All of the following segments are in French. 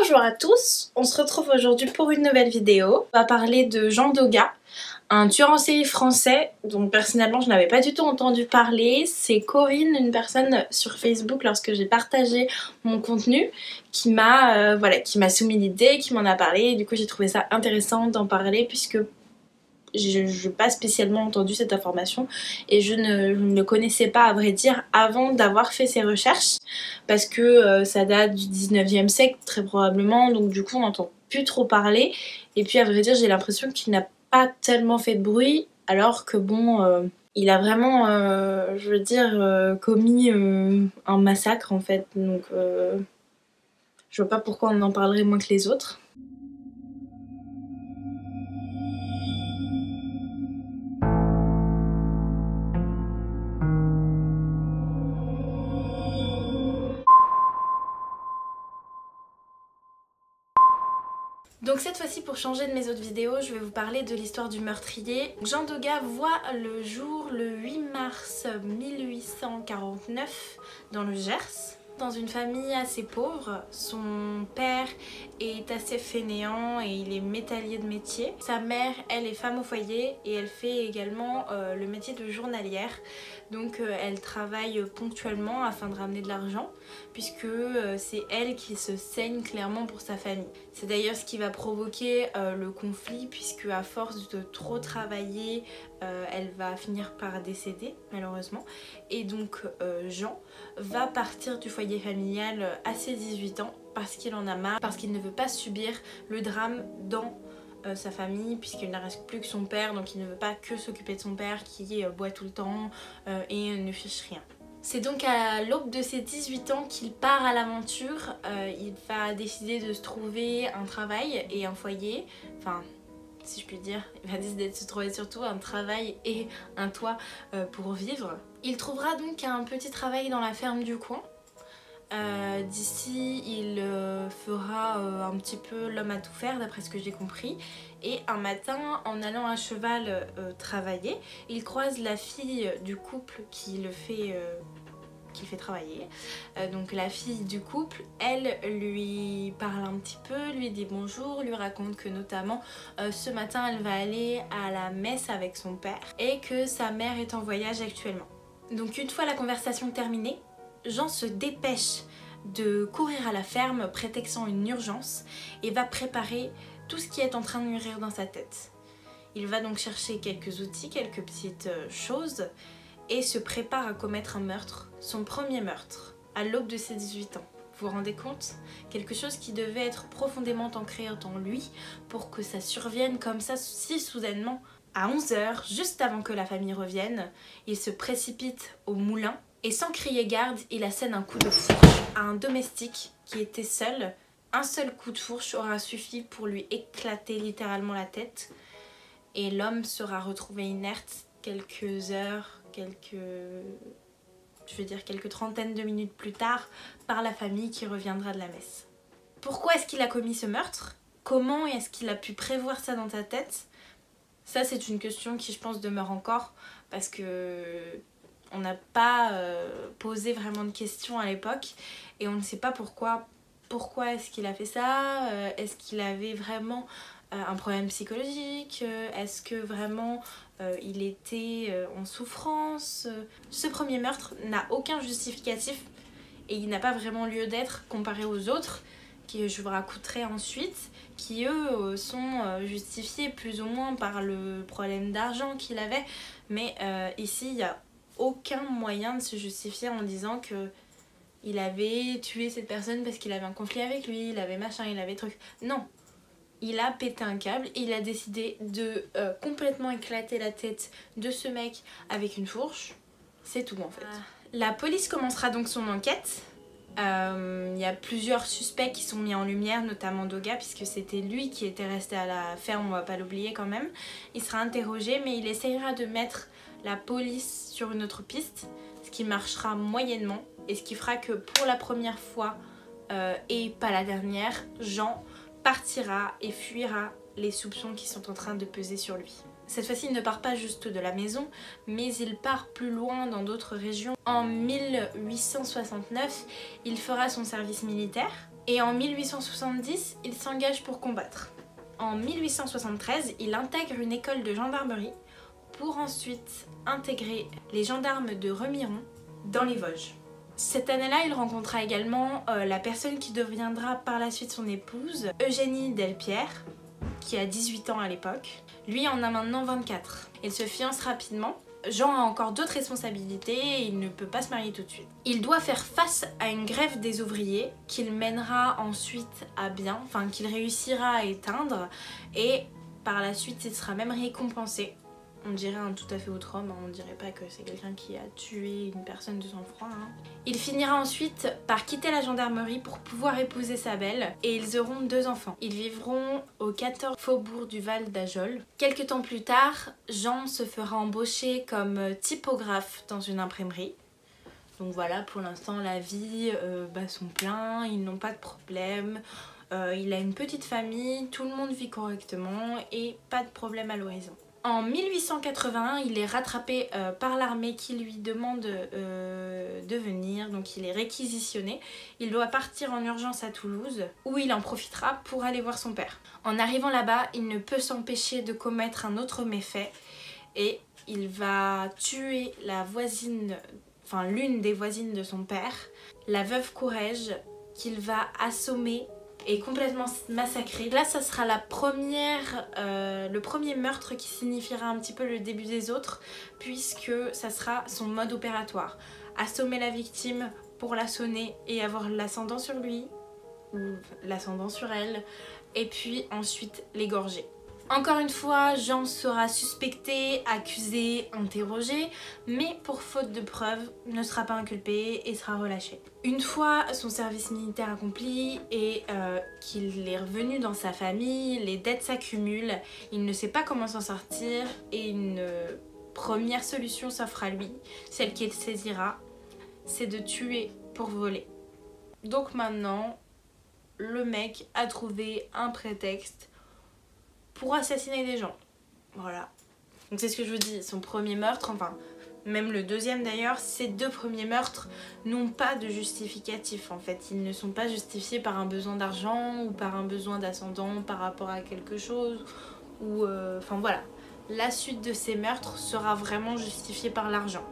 Bonjour à tous, on se retrouve aujourd'hui pour une nouvelle vidéo. On va parler de Jean Doga, un tueur en série français dont personnellement je n'avais pas du tout entendu parler. C'est Corinne, une personne sur Facebook, lorsque j'ai partagé mon contenu, qui m'a soumis l'idée, qui m'en a parlé, et du coup j'ai trouvé ça intéressant d'en parler puisque je n'ai pas spécialement entendu cette information et je ne le connaissais pas à vrai dire avant d'avoir fait ces recherches parce que ça date du 19e siècle très probablement, donc du coup on n'entend plus trop parler et puis à vrai dire j'ai l'impression qu'il n'a pas tellement fait de bruit alors que bon il a vraiment commis un massacre en fait, donc je vois pas pourquoi on en parlerait moins que les autres. Donc cette fois-ci, pour changer de mes autres vidéos, je vais vous parler de l'histoire du meurtrier. Jean Doga voit le jour le 8 mars 1849 dans le Gers. Dans une famille assez pauvre, son père est assez fainéant et il est métallier de métier. Sa mère, elle est femme au foyer et elle fait également le métier de journalière. Donc elle travaille ponctuellement afin de ramener de l'argent puisque c'est elle qui se saigne clairement pour sa famille. C'est d'ailleurs ce qui va provoquer le conflit puisque à force de trop travailler, elle va finir par décéder malheureusement. Et donc Jean va partir du foyer familial à ses 18 ans parce qu'il en a marre, parce qu'il ne veut pas subir le drame dans sa famille puisqu'il ne reste plus que son père, donc il ne veut pas que s'occuper de son père qui boit tout le temps et ne fiche rien. C'est donc à l'aube de ses 18 ans qu'il part à l'aventure. Il va décider de se trouver un travail et un foyer, enfin si je puis dire, il va décider de se trouver surtout un travail et un toit pour vivre. Il trouvera donc un petit travail dans la ferme du coin. D'ici il fera un petit peu l'homme à tout faire d'après ce que j'ai compris, et un matin en allant à cheval travailler, il croise la fille du couple qui le fait travailler. Donc la fille du couple, elle lui parle un petit peu, lui dit bonjour, lui raconte que notamment ce matin elle va aller à la messe avec son père et que sa mère est en voyage actuellement. Donc une fois la conversation terminée, Jean se dépêche de courir à la ferme prétextant une urgence et va préparer tout ce qui est en train de mûrir dans sa tête. Il va donc chercher quelques outils, quelques petites choses et se prépare à commettre un meurtre, son premier meurtre, à l'aube de ses 18 ans. Vous vous rendez compte? Quelque chose qui devait être profondément ancré en lui pour que ça survienne comme ça si soudainement. À 11 h, juste avant que la famille revienne, il se précipite au moulin et sans crier garde, il assène un coup de fourche à un domestique qui était seul. Un seul coup de fourche aura suffi pour lui éclater littéralement la tête et l'homme sera retrouvé inerte quelques heures, quelques trentaines de minutes plus tard par la famille qui reviendra de la messe. Pourquoi est-ce qu'il a commis ce meurtre? Comment est-ce qu'il a pu prévoir ça dans ta tête? Ça c'est une question qui je pense demeure encore parce que on n'a pas posé vraiment de questions à l'époque et on ne sait pas pourquoi est-ce qu'il a fait ça, est-ce qu'il avait vraiment un problème psychologique, est-ce que vraiment il était en souffrance. Ce premier meurtre n'a aucun justificatif et il n'a pas vraiment lieu d'être comparé aux autres que je vous raconterai ensuite, qui eux sont justifiés plus ou moins par le problème d'argent qu'il avait, mais ici il n'y a aucun moyen de se justifier en disant que il avait tué cette personne parce qu'il avait un conflit avec lui, il avait machin, il avait truc. Non, il a pété un câble et il a décidé de complètement éclater la tête de ce mec avec une fourche. C'est tout en fait. La police commencera donc son enquête. Il y a plusieurs suspects qui sont mis en lumière, notamment Doga, puisque c'était lui qui était resté à la ferme, on va pas l'oublier quand même. Il sera interrogé, mais il essayera de mettre la police sur une autre piste, ce qui marchera moyennement, et ce qui fera que pour la première fois, et pas la dernière, Jean partira et fuira les soupçons qui sont en train de peser sur lui. Cette fois-ci, il ne part pas juste de la maison, mais il part plus loin dans d'autres régions. En 1869, il fera son service militaire Et en 1870, il s'engage pour combattre. En 1873, il intègre une école de gendarmerie pour ensuite intégrer les gendarmes de Remiremont dans les Vosges. Cette année-là, il rencontra également la personne qui deviendra par la suite son épouse, Eugénie Delpierre, qui a 18 ans à l'époque. Lui en a maintenant 24. Il se fiance rapidement. Jean a encore d'autres responsabilités et il ne peut pas se marier tout de suite. Il doit faire face à une grève des ouvriers qu'il mènera ensuite à bien, enfin qu'il réussira à éteindre, et par la suite il sera même récompensé. On dirait un tout à fait autre homme, on dirait pas que c'est quelqu'un qui a tué une personne de sang-froid. Il finira ensuite par quitter la gendarmerie pour pouvoir épouser sa belle et ils auront 2 enfants. Ils vivront au 14 faubourg du Val d'Ajol. Quelques temps plus tard, Jean se fera embaucher comme typographe dans une imprimerie. Donc voilà, pour l'instant la vie sont pleins, ils n'ont pas de problème. Il a une petite famille, tout le monde vit correctement et pas de problème à l'horizon. En 1881, il est rattrapé par l'armée qui lui demande de venir, donc il est réquisitionné. Il doit partir en urgence à Toulouse, où il en profitera pour aller voir son père. En arrivant là-bas, il ne peut s'empêcher de commettre un autre méfait, et il va tuer la voisine, enfin l'une des voisines de son père, la veuve Courrèges, qu'il va assommer et complètement massacré. Là ça sera le premier meurtre qui signifiera un petit peu le début des autres, puisque ça sera son mode opératoire. Assommer la victime pour la sonner et avoir l'ascendant sur lui ou l'ascendant sur elle, et puis ensuite l'égorger. Encore une fois, Jean sera suspecté, accusé, interrogé, mais pour faute de preuves, ne sera pas inculpé et sera relâché. Une fois son service militaire accompli et qu'il est revenu dans sa famille, les dettes s'accumulent, il ne sait pas comment s'en sortir et une première solution s'offre à lui, celle qu'il saisira, c'est de tuer pour voler. Donc maintenant, le mec a trouvé un prétexte pour assassiner des gens. Voilà. Donc c'est ce que je vous dis, son premier meurtre, enfin même le deuxième d'ailleurs, ces 2 premiers meurtres n'ont pas de justificatif en fait. Ils ne sont pas justifiés par un besoin d'argent ou par un besoin d'ascendant par rapport à quelque chose. Ou enfin voilà. La suite de ces meurtres sera vraiment justifiée par l'argent.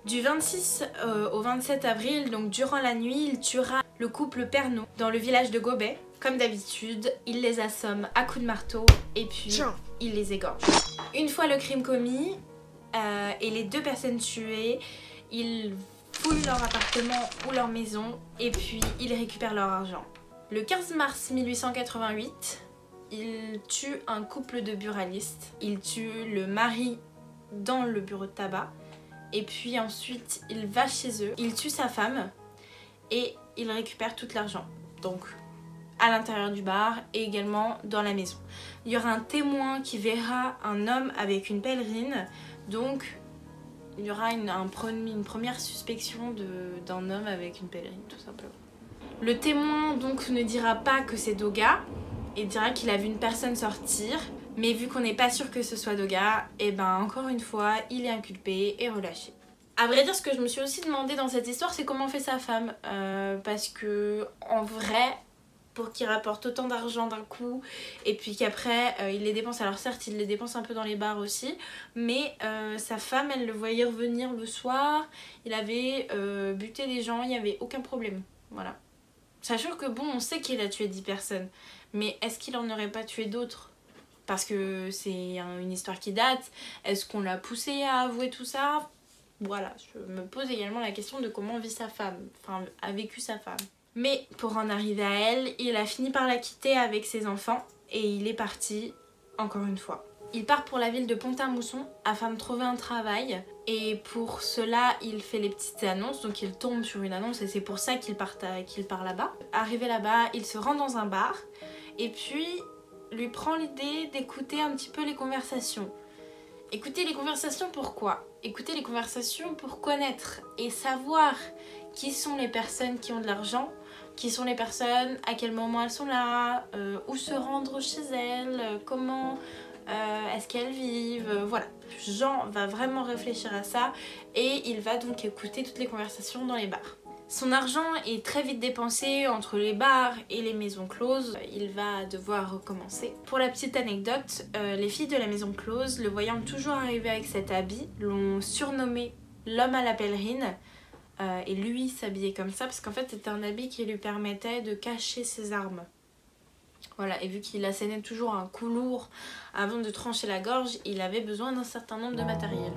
Du 26 au 27 avril, donc durant la nuit, il tuera le couple Pernot dans le village de Gobet. Comme d'habitude, il les assomme à coups de marteau et puis il les égorge. Une fois le crime commis et les 2 personnes tuées, il fouille leur appartement ou leur maison et puis il récupère leur argent. Le 15 mars 1888, il tue un couple de buralistes. Il tue le mari dans le bureau de tabac et puis ensuite il va chez eux, il tue sa femme et il récupère tout l'argent. Donc à l'intérieur du bar et également dans la maison. Il y aura un témoin qui verra un homme avec une pèlerine, donc il y aura une première suspicion d'un homme avec une pèlerine tout simplement. Le témoin donc ne dira pas que c'est Doga et dira qu'il a vu une personne sortir, mais vu qu'on n'est pas sûr que ce soit Doga, et ben encore une fois il est inculpé et relâché. À vrai dire, ce que je me suis aussi demandé dans cette histoire, c'est comment fait sa femme, parce que en vrai, pour qu'il rapporte autant d'argent d'un coup et puis qu'après il les dépense, alors certes il les dépense un peu dans les bars aussi, mais sa femme elle le voyait revenir le soir, il avait buté des gens, il n'y avait aucun problème, voilà. Sachant que bon, on sait qu'il a tué 10 personnes, mais est-ce qu'il en aurait pas tué d'autres? Parce que c'est une histoire qui date, est-ce qu'on l'a poussé à avouer tout ça? Voilà, je me pose également la question de comment vit sa femme, enfin a vécu sa femme. Mais pour en arriver à elle, il a fini par la quitter avec ses enfants et il est parti encore une fois. Il part pour la ville de Pont-à-Mousson afin de trouver un travail et pour cela il fait les petites annonces, donc il tombe sur une annonce et c'est pour ça qu'il part là-bas. Arrivé là-bas, il se rend dans un bar et puis lui prend l'idée d'écouter un petit peu les conversations. Écouter les conversations pourquoi? Écouter les conversations pour connaître et savoir qui sont les personnes qui ont de l'argent, qui sont les personnes, à quel moment elles sont là, où se rendre chez elles, comment est-ce qu'elles vivent, voilà. Jean va vraiment réfléchir à ça et il va donc écouter toutes les conversations dans les bars. Son argent est très vite dépensé entre les bars et les maisons closes. Il va devoir recommencer. Pour la petite anecdote, les filles de la maison close, le voyant toujours arriver avec cet habit, l'ont surnommé l'homme à la pèlerine. Et lui s'habillait comme ça parce qu'en fait c'était un habit qui lui permettait de cacher ses armes. Voilà, et vu qu'il assénait toujours un coup lourd avant de trancher la gorge, il avait besoin d'un certain nombre de matériel.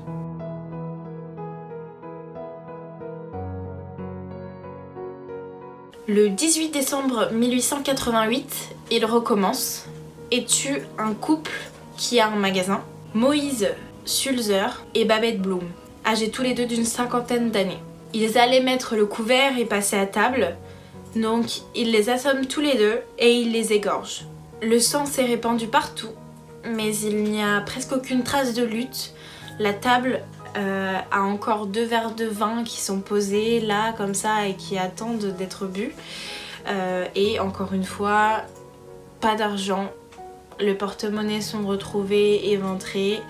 Le 18 décembre 1888, il recommence et tue un couple qui a un magasin, Moïse Sulzer et Babette Bloom, âgés tous les deux d'une cinquantaine d'années. Ils allaient mettre le couvert et passer à table, donc il les assomme tous les deux et il les égorge. Le sang s'est répandu partout, mais il n'y a presque aucune trace de lutte. La table a encore 2 verres de vin qui sont posés là comme ça et qui attendent d'être bu. Et encore une fois, pas d'argent. Le porte-monnaie sont retrouvés éventrés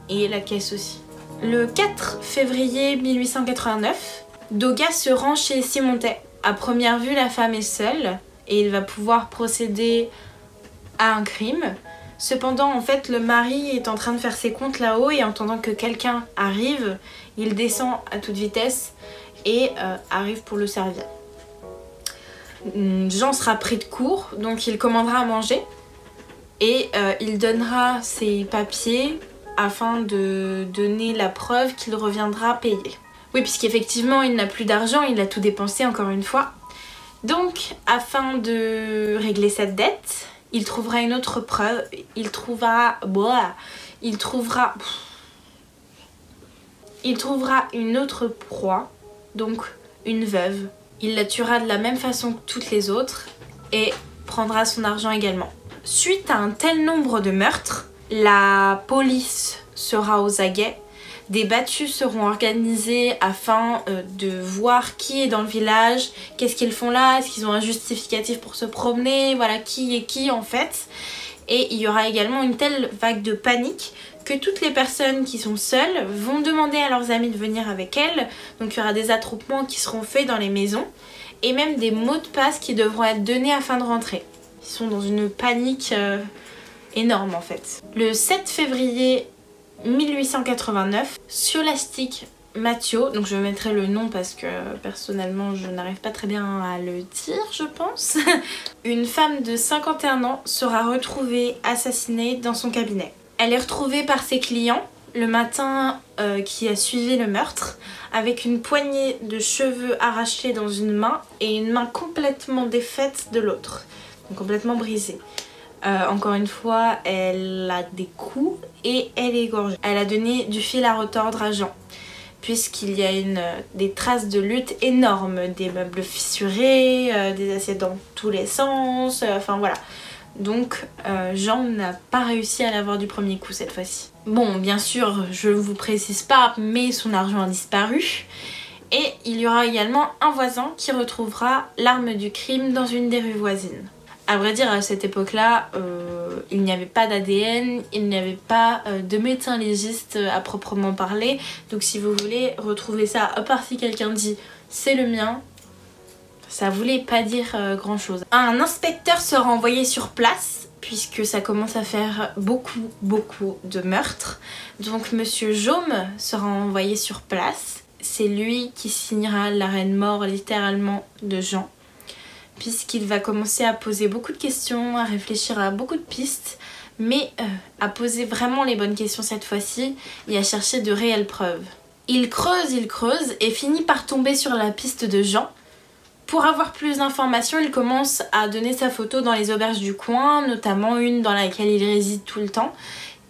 et la caisse aussi. Le 4 février 1889, Doga se rend chez Simontet. À première vue, la femme est seule et il va pouvoir procéder à un crime. Cependant, en fait, le mari est en train de faire ses comptes là-haut et entendant que quelqu'un arrive, il descend à toute vitesse et arrive pour le servir. Jean sera pris de court, donc il commandera à manger et il donnera ses papiers afin de donner la preuve qu'il reviendra payer. Oui, puisqu'effectivement, il n'a plus d'argent, il a tout dépensé encore une fois. Donc, afin de régler cette dette, il trouvera une autre preuve, il trouvera une autre proie, donc une veuve. Il la tuera de la même façon que toutes les autres et prendra son argent également. Suite à un tel nombre de meurtres, la police sera aux aguets. Des battues seront organisées afin de voir qui est dans le village, qu'est-ce qu'ils font là, est-ce qu'ils ont un justificatif pour se promener, voilà qui est qui en fait. Et il y aura également une telle vague de panique que toutes les personnes qui sont seules vont demander à leurs amis de venir avec elles. Donc il y aura des attroupements qui seront faits dans les maisons et même des mots de passe qui devront être donnés afin de rentrer. Ils sont dans une panique énorme en fait. Le 7 février 1889, Scholastique Mathieu, donc je mettrai le nom parce que personnellement je n'arrive pas très bien à le dire je pense, une femme de 51 ans sera retrouvée assassinée dans son cabinet. Elle est retrouvée par ses clients le matin qui a suivi le meurtre avec une poignée de cheveux arrachés dans une main et une main complètement défaite de l'autre, donc complètement brisée. Encore une fois, elle a des coups et elle est égorgée. Elle a donné du fil à retordre à Jean, puisqu'il y a des traces de lutte énormes, des meubles fissurés, des assiettes dans tous les sens, enfin voilà. Donc Jean n'a pas réussi à l'avoir du premier coup cette fois-ci. Bon, bien sûr, je ne vous précise pas, mais son argent a disparu. Et il y aura également un voisin qui retrouvera l'arme du crime dans une des rues voisines. À vrai dire, à cette époque-là, il n'y avait pas d'ADN, il n'y avait pas de médecin légiste à proprement parler. Donc si vous voulez retrouver ça, à part si quelqu'un dit « c'est le mien », ça voulait pas dire grand-chose. Un inspecteur sera envoyé sur place, puisque ça commence à faire beaucoup de meurtres. Donc Monsieur Jaume sera envoyé sur place. C'est lui qui signera l'arrêt de mort littéralement de Jean, puisqu'il va commencer à poser beaucoup de questions, à réfléchir à beaucoup de pistes, mais à poser vraiment les bonnes questions cette fois-ci et à chercher de réelles preuves. Il creuse et finit par tomber sur la piste de Jean. Pour avoir plus d'informations, il commence à donner sa photo dans les auberges du coin, notamment une dans laquelle il réside tout le temps.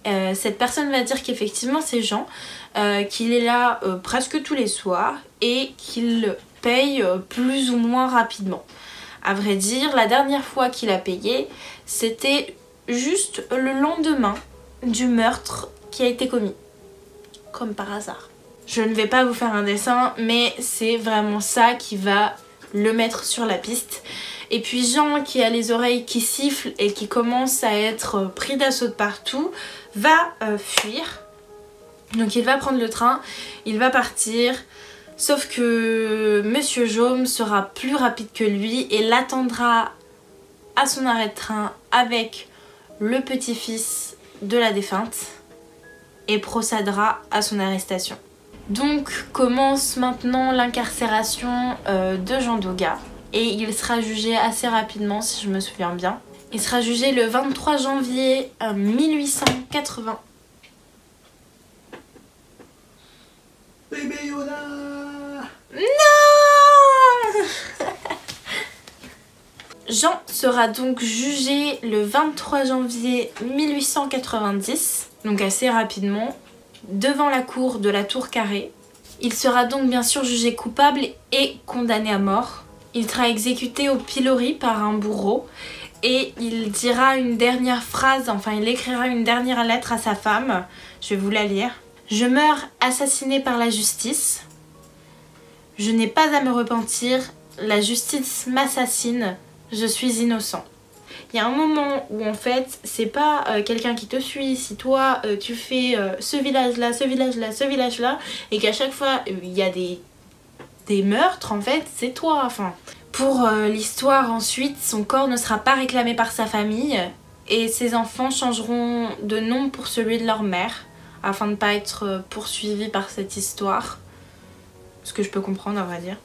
Cette personne va dire qu'effectivement c'est Jean, qu'il est là presque tous les soirs et qu'il paye plus ou moins rapidement. À vrai dire, la dernière fois qu'il a payé, c'était juste le lendemain du meurtre qui a été commis. Comme par hasard. Je ne vais pas vous faire un dessin, mais c'est vraiment ça qui va le mettre sur la piste. Et puis Jean, qui a les oreilles qui sifflent et qui commence à être pris d'assaut de partout, va fuir. Donc il va prendre le train, il va partir. Sauf que Monsieur Jaume sera plus rapide que lui et l'attendra à son arrêt de train avec le petit-fils de la défunte et procédera à son arrestation. Donc commence maintenant l'incarcération de Jean Doga et il sera jugé assez rapidement si je me souviens bien. Il sera jugé le 23 janvier 1880. Bébé Yoda! Non! Jean sera donc jugé le 23 janvier 1890, donc assez rapidement, devant la cour de la Tour Carrée. Il sera donc bien sûr jugé coupable et condamné à mort. Il sera exécuté au pilori par un bourreau et il dira une dernière phrase, enfin il écrira une dernière lettre à sa femme. Je vais vous la lire. Je meurs assassiné par la justice. Je n'ai pas à me repentir. La justice m'assassine. Je suis innocent. Il y a un moment où en fait c'est pas quelqu'un qui te suit. Si toi tu fais ce village là, ce village là, ce village là et qu'à chaque fois il y a des meurtres, en fait c'est toi. Enfin, pour l'histoire ensuite, son corps ne sera pas réclamé par sa famille et ses enfants changeront de nom pour celui de leur mère afin de ne pas être poursuivis par cette histoire. Ce que je peux comprendre, à vrai dire.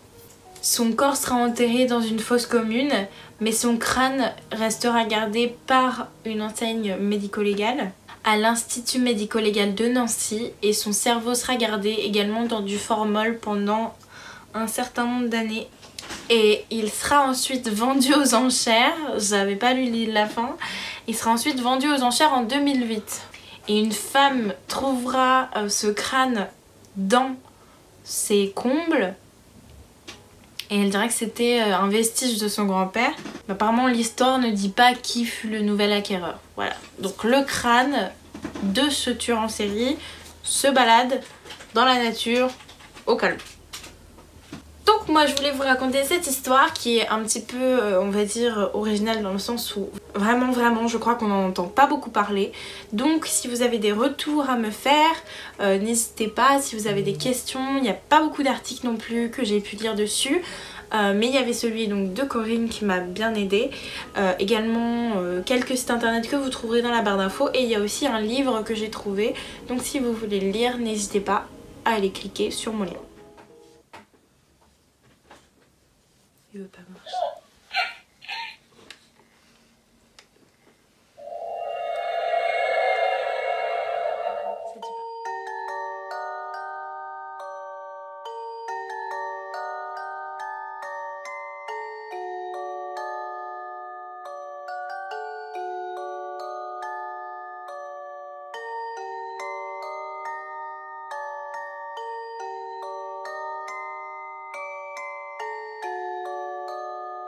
Son corps sera enterré dans une fosse commune, mais son crâne restera gardé par une enseigne médico-légale à l'Institut médico-légal de Nancy et son cerveau sera gardé également dans du formol pendant un certain nombre d'années. Et il sera ensuite vendu aux enchères, j'avais pas lu la fin, il sera ensuite vendu aux enchères en 2008. Et une femme trouvera ce crâne dans ses combles et elle dirait que c'était un vestige de son grand-père. Mais apparemment l'histoire ne dit pas qui fut le nouvel acquéreur. Voilà, donc le crâne de ce tueur en série se balade dans la nature au calme. Donc moi je voulais vous raconter cette histoire qui est un petit peu, on va dire, originale dans le sens où vraiment je crois qu'on n'en entend pas beaucoup parler. Donc si vous avez des retours à me faire, n'hésitez pas. Si vous avez des questions, il n'y a pas beaucoup d'articles non plus que j'ai pu lire dessus. Mais il y avait celui donc de Corinne qui m'a bien aidé. Également quelques sites internet que vous trouverez dans la barre d'infos. Et il y a aussi un livre que j'ai trouvé. Donc si vous voulez le lire, n'hésitez pas à aller cliquer sur mon lien. Il veut pas.